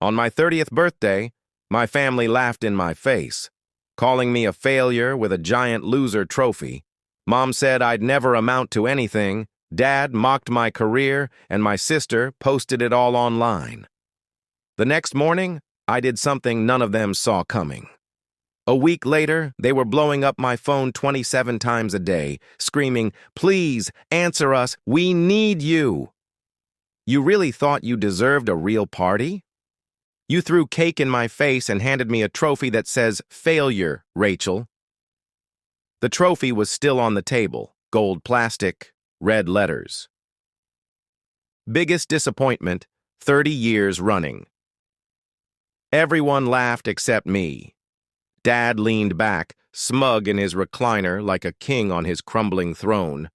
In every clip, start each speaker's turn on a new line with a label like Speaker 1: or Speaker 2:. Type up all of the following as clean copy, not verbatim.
Speaker 1: On my 30th birthday, my family laughed in my face, calling me a failure with a giant loser trophy. Mom said I'd never amount to anything, Dad mocked my career, and my sister posted it all online. The next morning, I did something none of them saw coming. A week later, they were blowing up my phone 27 times a day, screaming, "Please, answer us, we need you." You really thought you deserved a real party? You threw cake in my face and handed me a trophy that says, "Failure, Rachel." The trophy was still on the table, gold plastic, red letters. Biggest disappointment, 30 years running. Everyone laughed except me. Dad leaned back, smug in his recliner like a king on his crumbling throne.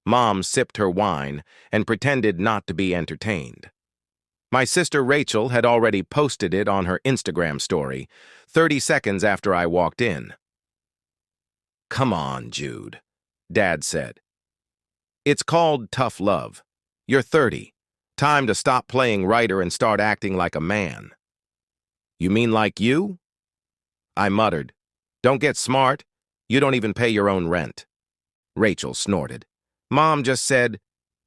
Speaker 1: Mom sipped her wine and pretended not to be entertained. My sister Rachel had already posted it on her Instagram story, 30 seconds after I walked in. "Come on, Jude," Dad said. "It's called tough love. You're 30. Time to stop playing writer and start acting like a man." "You mean like you?" I muttered. "Don't get smart. You don't even pay your own rent." Rachel snorted. "Mom just said,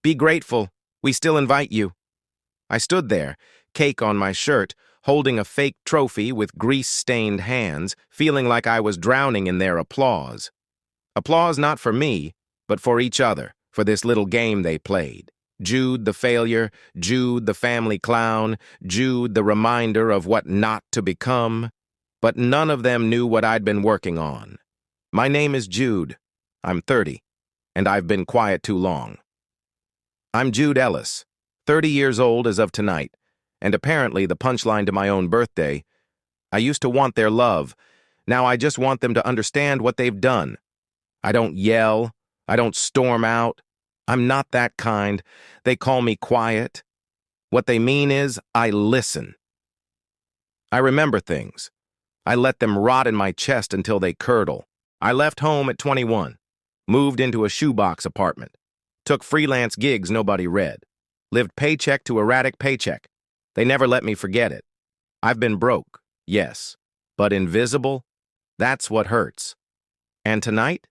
Speaker 1: 'Be grateful. We still invite you.'" I stood there, cake on my shirt, holding a fake trophy with grease-stained hands, feeling like I was drowning in their applause. Applause not for me, but for each other, for this little game they played. Jude the failure, Jude the family clown, Jude the reminder of what not to become. But none of them knew what I'd been working on. My name is Jude. I'm 30, and I've been quiet too long. I'm Jude Ellis, 30 years old as of tonight, and apparently the punchline to my own birthday. I used to want their love. Now I just want them to understand what they've done. I don't yell. I don't storm out. I'm not that kind. They call me quiet. What they mean is I listen. I remember things. I let them rot in my chest until they curdle. I left home at 21, moved into a shoebox apartment, took freelance gigs nobody read, lived paycheck to erratic paycheck. They never let me forget it. I've been broke, yes, but invisible? That's what hurts. And tonight,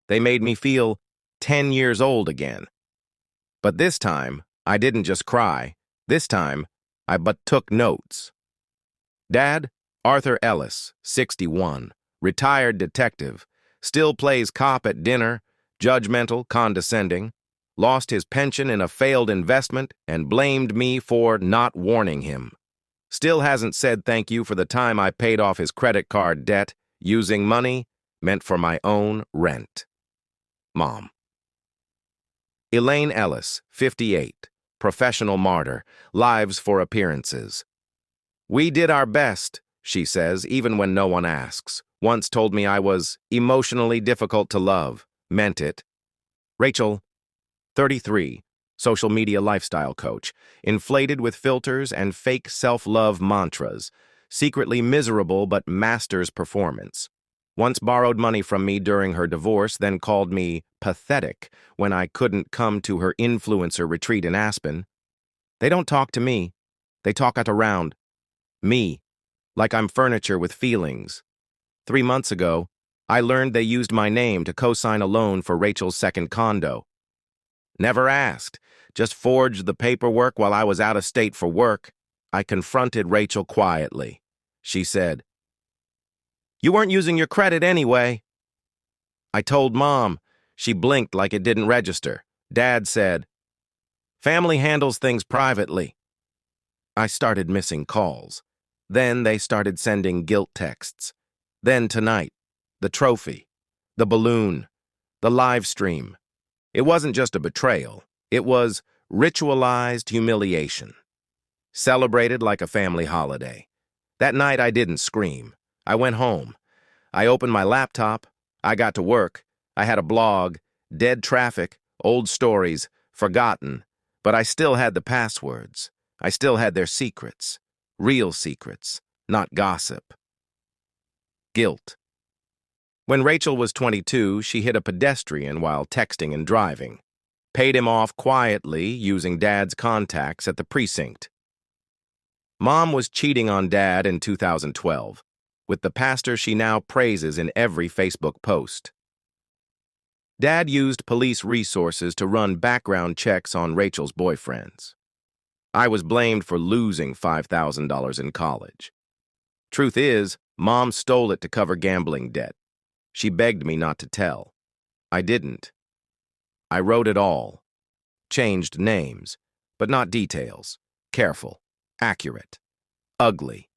Speaker 1: they made me feel 10 years old again. But this time, I didn't just cry. This time, I but took notes. Dad, Arthur Ellis, 61, retired detective, still plays cop at dinner, judgmental, condescending, lost his pension in a failed investment and blamed me for not warning him. Still hasn't said thank you for the time I paid off his credit card debt, using money meant for my own rent. Mom. Elaine Ellis, 58, professional martyr, lives for appearances. "We did our best," she says, even when no one asks. Once told me I was emotionally difficult to love. Meant it. Rachel, 33, social media lifestyle coach, inflated with filters and fake self-love mantras, secretly miserable but masters performance. Once borrowed money from me during her divorce, then called me pathetic when I couldn't come to her influencer retreat in Aspen. They don't talk to me. They talk at around me, like I'm furniture with feelings. 3 months ago, I learned they used my name to co-sign a loan for Rachel's second condo. Never asked, just forged the paperwork while I was out of state for work. I confronted Rachel quietly. She said, "You weren't using your credit anyway." I told Mom. She blinked like it didn't register. Dad said, "Family handles things privately." I started missing calls. Then they started sending guilt texts. Then tonight, the trophy, the balloon, the live stream. It wasn't just a betrayal. It was ritualized humiliation. Celebrated like a family holiday. That night I didn't scream. I went home. I opened my laptop. I got to work. I had a blog, dead traffic, old stories, forgotten. But I still had the passwords. I still had their secrets. Real secrets, not gossip. Guilt. When Rachel was 22, she hit a pedestrian while texting and driving. Paid him off quietly using Dad's contacts at the precinct. Mom was cheating on Dad in 2012, with the pastor she now praises in every Facebook post. Dad used police resources to run background checks on Rachel's boyfriends. I was blamed for losing $5,000 in college. Truth is, Mom stole it to cover gambling debt. She begged me not to tell. I didn't. I wrote it all. Changed names, but not details. Careful, accurate, ugly.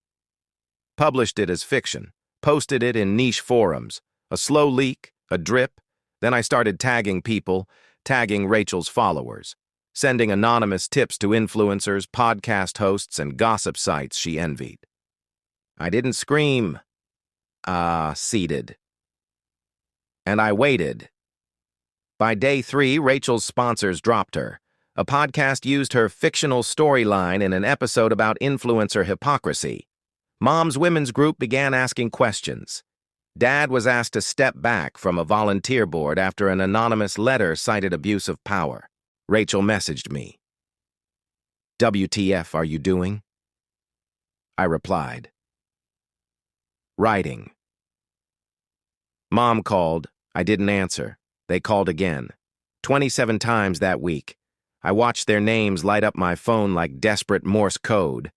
Speaker 1: Published it as fiction, posted it in niche forums, a slow leak, a drip. Then I started tagging people, tagging Rachel's followers, sending anonymous tips to influencers, podcast hosts, and gossip sites she envied. I didn't scream, seated. And I waited. By day 3, Rachel's sponsors dropped her. A podcast used her fictional storyline in an episode about influencer hypocrisy. Mom's women's group began asking questions. Dad was asked to step back from a volunteer board after an anonymous letter cited abuse of power. Rachel messaged me. "WTF are you doing?" I replied. Writing. Mom called. I didn't answer. They called again. 27 times that week. I watched their names light up my phone like desperate Morse code.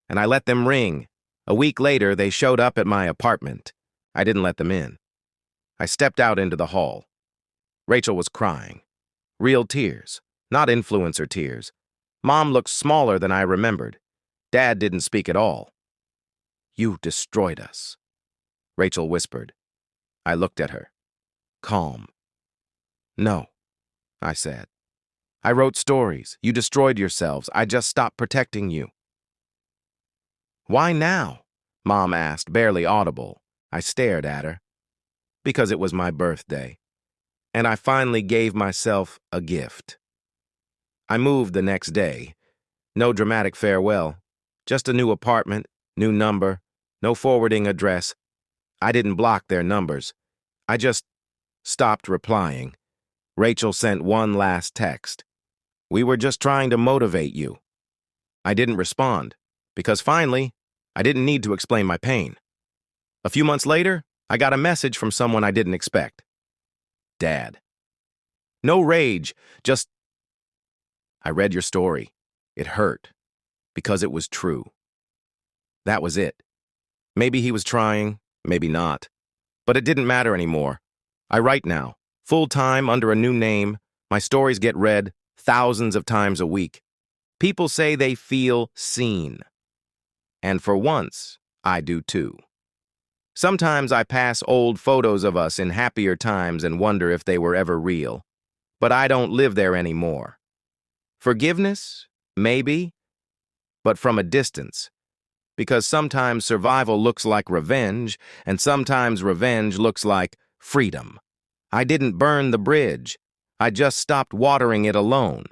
Speaker 1: And I let them ring. A week later, they showed up at my apartment. I didn't let them in. I stepped out into the hall. Rachel was crying. Real tears, not influencer tears. Mom looked smaller than I remembered. Dad didn't speak at all. "You destroyed us," Rachel whispered. I looked at her. Calm. "No," I said. "I wrote stories. You destroyed yourselves. I just stopped protecting you." "Why now?" Mom asked, barely audible. I stared at her. Because it was my birthday. And I finally gave myself a gift. I moved the next day. No dramatic farewell. Just a new apartment, new number, no forwarding address. I didn't block their numbers. I just stopped replying. Rachel sent one last text. "We were just trying to motivate you." I didn't respond, because finally, I didn't need to explain my pain. A few months later, I got a message from someone I didn't expect. Dad. No rage, just, "I read your story. It hurt, because it was true." That was it. Maybe he was trying, maybe not. But it didn't matter anymore. I write now, full-time under a new name. My stories get read thousands of times a week. People say they feel seen. And for once, I do too. Sometimes I pass old photos of us in happier times and wonder if they were ever real. But I don't live there anymore. Forgiveness? Maybe. But from a distance. Because sometimes survival looks like revenge, and sometimes revenge looks like freedom. I didn't burn the bridge. I just stopped watering it alone.